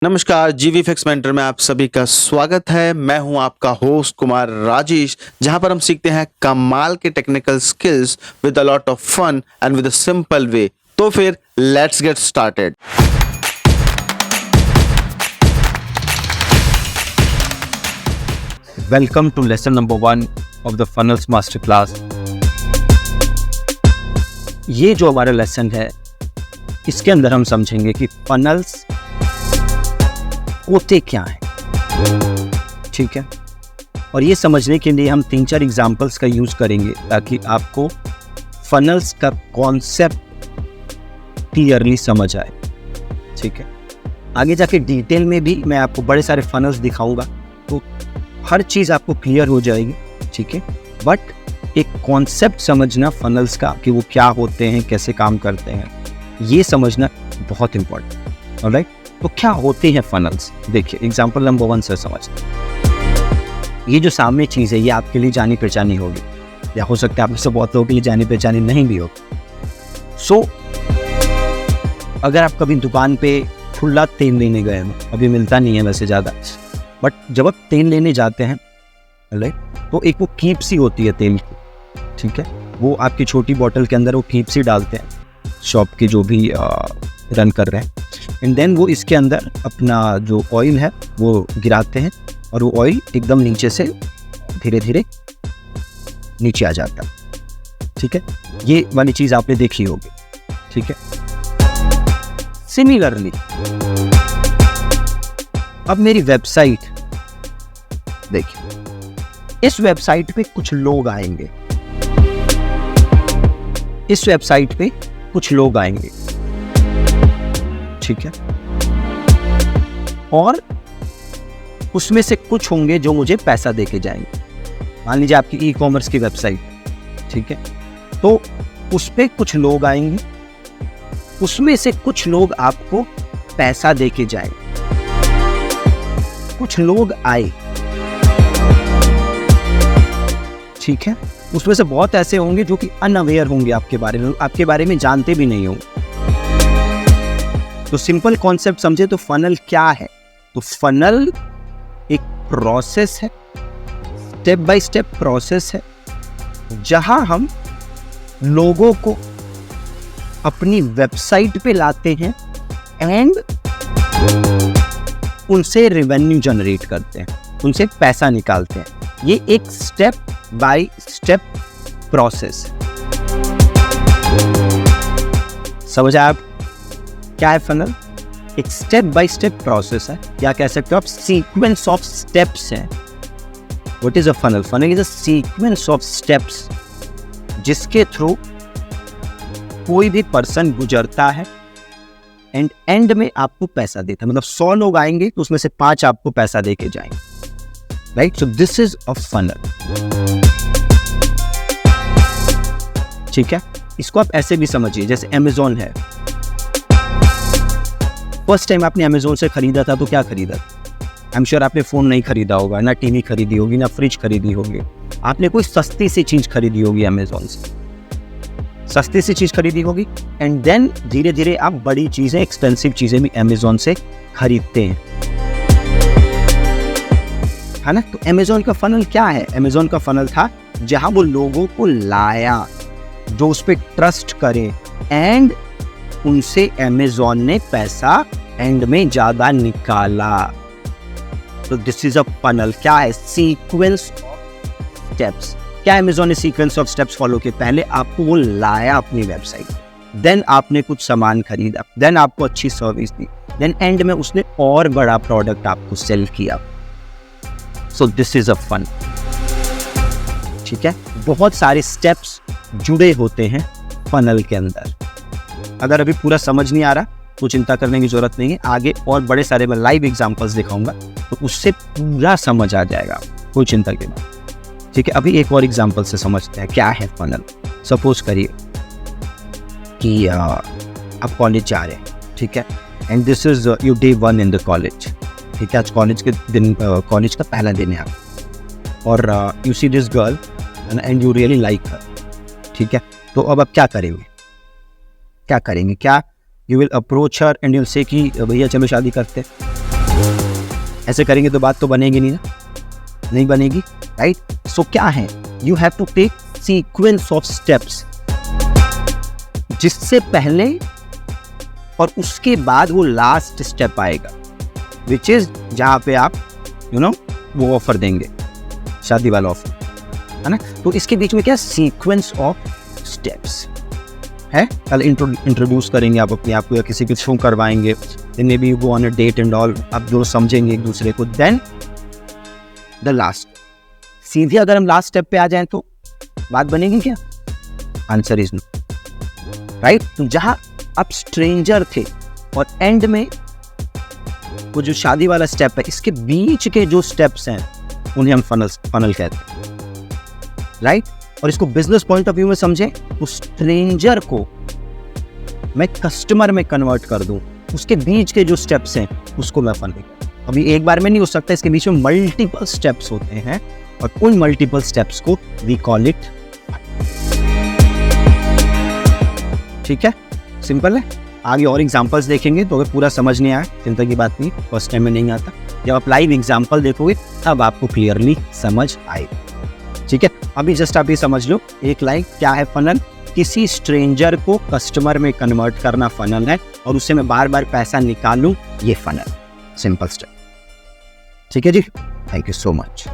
नमस्कार, जीवी fix mentor में आप सभी का स्वागत है। मैं हूं आपका होस्ट कुमार राजेश, जहां पर हम सीखते हैं कमाल के technical skills with a lot of fun and with a simple way. तो फिर let's get started. Welcome to lesson number 1 of the Funnels Masterclass। ये जो हमारा लेसन है, इसके अंदर हम समझेंगे कि फनल्स होते क्या हैं, ठीक है। और ये समझने के लिए हम 3-4 एग्जाम्पल्स का यूज करेंगे ताकि आपको फनल्स का कॉन्सेप्ट क्लियरली समझ आए, ठीक है। आगे जाके डिटेल में भी मैं आपको बड़े सारे फनल्स दिखाऊंगा, तो हर चीज़ आपको क्लियर हो जाएगी, ठीक है। बट एक कॉन्सेप्ट समझना फनल्स का कि वो क्या होते हैं, कैसे काम करते हैं, ये समझना बहुत इंपॉर्टेंट। ऑलराइट, तो क्या होते हैं फनल्स? देखिए एग्जांपल नंबर 1 से समझते हैं। ये जो सामने चीज़ है ये आपके लिए जानी पहचानी होगी, या हो सकता है आप में से बहुत लोगों के लिए जानी पहचानी नहीं भी हो। सो अगर आप कभी दुकान पे खुला तेल लेने गए हो, अभी मिलता नहीं है वैसे ज़्यादा, बट जब आप तेल लेने जाते हैं, राइट, तो एक वो कीप सी होती है तेल की, ठीक है। वो आपकी छोटी बोतल के अंदर वो कीप सी डालते हैं शॉप के जो भी रन कर रहे हैं, एंड देन वो इसके अंदर अपना जो ऑयल है वो गिराते हैं और वो ऑयल एकदम नीचे से धीरे धीरे नीचे आ जाता है, ठीक है। ये वाली चीज़ आपने देखी होगी, ठीक है। सिमिलरली अब मेरी वेबसाइट देखिए, इस वेबसाइट पे कुछ लोग आएंगे, इस वेबसाइट पे कुछ लोग आएंगे, ठीक है। और उसमें से कुछ होंगे जो मुझे पैसा देके जाएंगे। मान लीजिए आपकी ई कॉमर्स की वेबसाइट, ठीक है, तो उस पे कुछ लोग आएंगे, उसमें से कुछ लोग आपको पैसा देके जाएंगे। कुछ लोग आए, ठीक है, उसमें से बहुत ऐसे होंगे जो कि अनअवेयर होंगे आपके बारे में जानते भी नहीं होंगे। तो सिंपल कॉन्सेप्ट समझे तो फनल क्या है? तो फनल एक प्रोसेस है, स्टेप बाय स्टेप प्रोसेस है, जहां हम लोगों को अपनी वेबसाइट पे लाते हैं एंड उनसे रेवेन्यू जनरेट करते हैं, उनसे पैसा निकालते हैं। ये एक स्टेप बाय स्टेप प्रोसेस। समझ आए आप क्या है फनल? एक स्टेप बाय स्टेप प्रोसेस है, या कह सकते हो आप सीक्वेंस ऑफ स्टेप्स है। What is a funnel? Funnel is a sequence of steps जिसके थ्रू कोई भी पर्सन गुजरता है एंड एंड में आपको पैसा देता है। मतलब 100 लोग आएंगे तो उसमें से 5 आपको पैसा देके जाएंगे, right. So this is a funnel, ठीक है। इसको आप ऐसे भी समझिए, जैसे अमेज़न है। फर्स्ट टाइम आपने अमेज़न से खरीदा था तो क्या खरीदा? आई एम श्योर आपने फोन नहीं खरीदा होगा, ना टीवी खरीदी होगी, ना फ्रिज खरीदी होगी। आपने कोई सस्ती सी चीज खरीदी होगी अमेज़न से, सस्ती सी चीज खरीदी होगी, एंड देन धीरे धीरे आप बड़ी चीजें, एक्सपेंसिव चीजें भी अमेज़न से खरीदते हैं, है ना। तो अमेज़न का फनल क्या है? अमेज़न का फनल था जहां वो लोगों को लाया जो उस पर ट्रस्ट करें, एंड उनसे अमेज़न ने पैसा एंड में ज्यादा निकाला। तो दिस इज अ फनल। क्या है? Sequence of steps. क्या अमेज़न ने सीक्वेंस ऑफ स्टेप्स फॉलो किए? पहले आपको वो लाया अपनी वेबसाइट, देन आपने कुछ सामान खरीदा, देन आपको अच्छी सर्विस दी, देन एंड में उसने और बड़ा प्रोडक्ट आपको सेल किया। So this is a fun, ठीक है। बहुत सारे स्टेप्स जुड़े होते हैं फनल के अंदर। अगर अभी पूरा समझ नहीं आ रहा तो चिंता करने की जरूरत नहीं है, आगे और बड़े सारे मैं लाइव एग्जांपल्स दिखाऊंगा तो उससे पूरा समझ आ जाएगा, कोई चिंता की बात, ठीक है। अभी एक और एग्जांपल से समझते हैं क्या है फनल। सपोज करिए कि आप कॉलेज जा रहे हैं, ठीक है, and this is your day 1 in the college, ठीक है। आज कॉलेज के दिन, कॉलेज का पहला दिन है आप, और you see this girl and you really like her, ठीक है। तो अब आप क्या करेंगे? क्या you will approach her and you'll say कि भैया चलो शादी करते हैं? ऐसे करेंगे तो बात तो बनेगी नहीं ना, नहीं बनेगी, राइट। सो क्या है, you have to take sequence of steps, जिससे पहले और उसके बाद वो लास्ट स्टेप आएगा, विच इज जहां पे आप वो ऑफर देंगे, शादी वाला ऑफर, है ना। तो इसके बीच में क्या सीक्वेंस ऑफ स्टेप्स है। कल इंट्रोड्यूस करेंगे आप अपने आप को, या किसी के थ्रू करवाएंगे, then maybe go on a date and all, आप दोनों समझेंगे एक दूसरे को। देन द लास्ट, सीधे अगर हम लास्ट स्टेप पे आ जाएं तो बात बनेगी क्या? Answer is no, right. तो जहां आप स्ट्रेंजर थे और एंड में वो जो शादी वाला स्टेप है, इसके बीच के जो स्टेप्स हैं उन्हें हम फनल कहते हैं, राइट। और इसको बिजनेस पॉइंट ऑफ व्यू में समझें तो स्ट्रेंजर को मैं कस्टमर में कन्वर्ट कर दूं, उसके बीच के जो स्टेप्स हैं उसको मैं फनल। अभी एक बार में नहीं हो सकता, इसके बीच में मल्टीपल स्टेप्स होते हैं और उन मल्टीपल स्टेप्स को वी कॉल इट। ठीक है, सिंपल है। आगे और एग्जांपल्स देखेंगे तो अगर पूरा समझ नहीं आया चिंता की बात नहीं, फर्स्ट टाइम में नहीं आता, जब आप लाइव एग्जांपल देखोगे तब आपको क्लियरली समझ आएगा। ठीक है, अभी जस्ट आप ये समझ लो, एक लाइन क्या है फनल, किसी स्ट्रेंजर को कस्टमर में कन्वर्ट करना फनल है, और उससे मैं बार बार पैसा निकालूं, ये फनल, सिंपल स्टेप। ठीक है जी, थैंक यू सो मच।